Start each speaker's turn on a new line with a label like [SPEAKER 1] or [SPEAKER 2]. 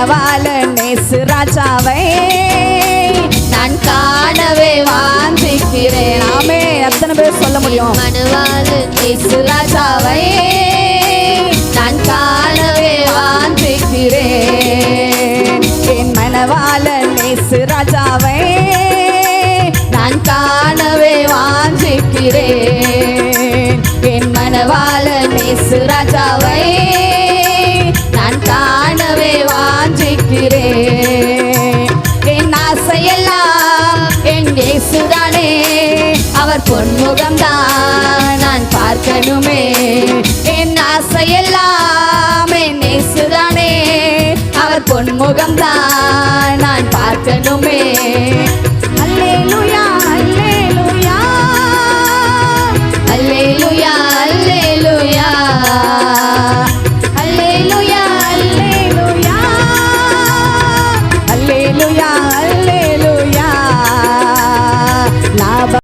[SPEAKER 1] மணவாளன் இயேசு ராஜாவை நான் காணவே வாஞ்சிக்கிறேன். ஆமே, எத்தனை பேர் சொல்ல முடியும்? மணவாளன் இயேசு ராஜாவை நான் காணவே வாஞ்சிக்கிறேன். என் மணவாளன் இயேசு ராஜாவை நான் காணவே வாஞ்சிக்கிறேன். என் மணவாளன் இயேசு ராஜாவை நான் காணவே வாஞ்சிக்கிறேன். என் ஆசையெல்லாம் என் இயேசுதானே, அவர் பொன்முகம்தான் நான் பார்க்கணுமே. என் ஆசையெல்லாம் என் இயேசுதானே, அவர் பொன்முகம்தான் நான் பார்க்கணுமே.